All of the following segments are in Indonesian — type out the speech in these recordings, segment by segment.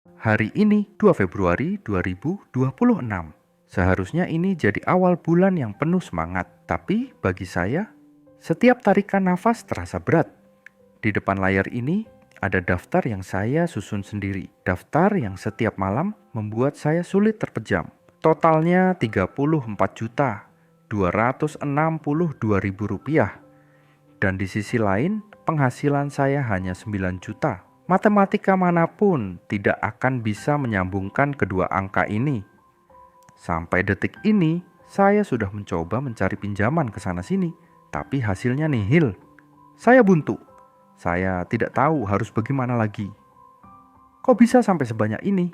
Hari ini 2 Februari 2026. Seharusnya ini jadi awal bulan yang penuh semangat, tapi bagi saya, setiap tarikan nafas terasa berat. Di depan layar ini ada daftar yang saya susun sendiri. Daftar yang setiap malam membuat saya sulit terpejam. Totalnya 34.262.000 rupiah. Dan di sisi lain, penghasilan saya hanya 9 juta. Matematika manapun tidak akan bisa menyambungkan kedua angka ini. Sampai detik ini, saya sudah mencoba mencari pinjaman ke sana-sini, tapi hasilnya nihil. Saya buntu. Saya tidak tahu harus bagaimana lagi. Kok bisa sampai sebanyak ini?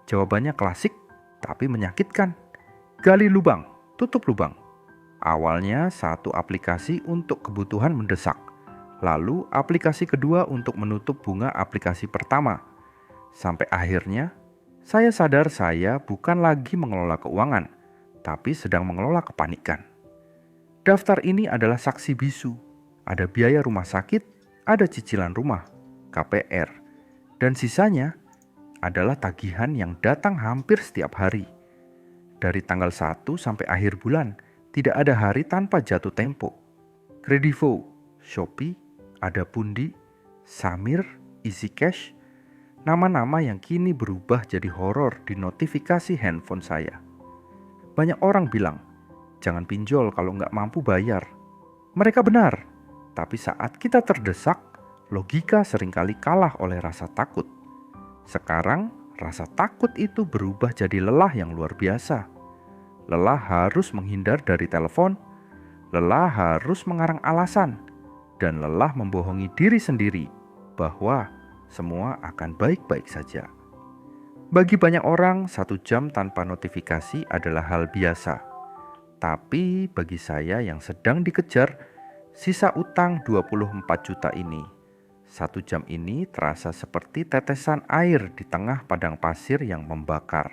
Jawabannya klasik, tapi menyakitkan. Gali lubang, tutup lubang. Awalnya satu aplikasi untuk kebutuhan mendesak. Lalu aplikasi kedua untuk menutup bunga aplikasi pertama. Sampai akhirnya, saya sadar saya bukan lagi mengelola keuangan, tapi sedang mengelola kepanikan. Daftar ini adalah saksi bisu. Ada biaya rumah sakit, ada cicilan rumah, KPR, dan sisanya adalah tagihan yang datang hampir setiap hari. Dari tanggal 1 sampai akhir bulan, tidak ada hari tanpa jatuh tempo. Kredivo, Shopee, ada Pundi, Samir, Easy Cash, nama-nama yang kini berubah jadi horor di notifikasi handphone saya. Banyak orang bilang, jangan pinjol kalau nggak mampu bayar. Mereka benar, tapi saat kita terdesak, logika seringkali kalah oleh rasa takut. Sekarang, rasa takut itu berubah jadi lelah yang luar biasa. Lelah harus menghindar dari telepon, lelah harus mengarang alasan, dan lelah membohongi diri sendiri bahwa semua akan baik-baik saja. Bagi banyak orang, 1 jam tanpa notifikasi adalah hal biasa. Tapi bagi saya yang sedang dikejar sisa utang 24 juta ini, 1 jam ini terasa seperti tetesan air di tengah padang pasir yang membakar.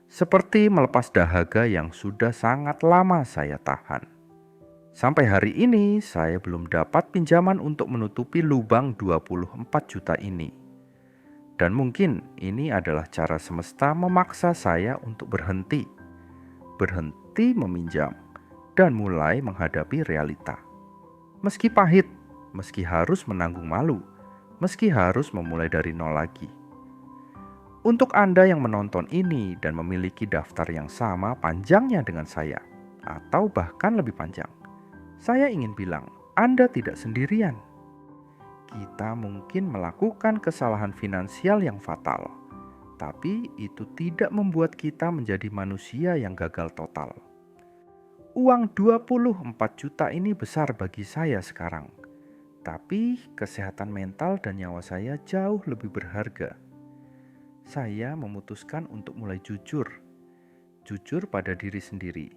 Seperti melepas dahaga yang sudah sangat lama saya tahan. Sampai hari ini saya belum dapat pinjaman untuk menutupi lubang 24 juta ini. Dan mungkin ini adalah cara semesta memaksa saya untuk berhenti meminjam, dan mulai menghadapi realita. Meski pahit, meski harus menanggung malu, meski harus memulai dari nol lagi. Untuk Anda yang menonton ini dan memiliki daftar yang sama panjangnya dengan saya, atau bahkan lebih panjang, saya ingin bilang, Anda tidak sendirian. Kita mungkin melakukan kesalahan finansial yang fatal, tapi itu tidak membuat kita menjadi manusia yang gagal total. Uang 24 juta ini besar bagi saya sekarang, tapi kesehatan mental dan nyawa saya jauh lebih berharga. Saya memutuskan untuk mulai jujur pada diri sendiri,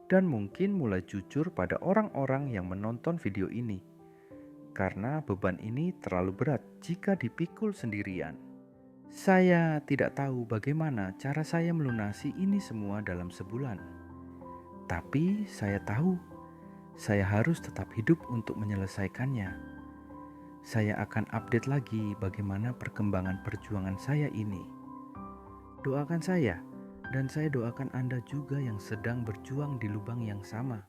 dan mungkin mulai jujur pada orang-orang yang menonton video ini, karena beban ini terlalu berat jika dipikul sendirian. Saya tidak tahu bagaimana cara saya melunasi ini semua dalam sebulan, tapi saya tahu saya harus tetap hidup untuk menyelesaikannya. Saya akan update lagi bagaimana perkembangan perjuangan saya ini. Doakan saya, dan saya doakan Anda juga yang sedang berjuang di lubang yang sama.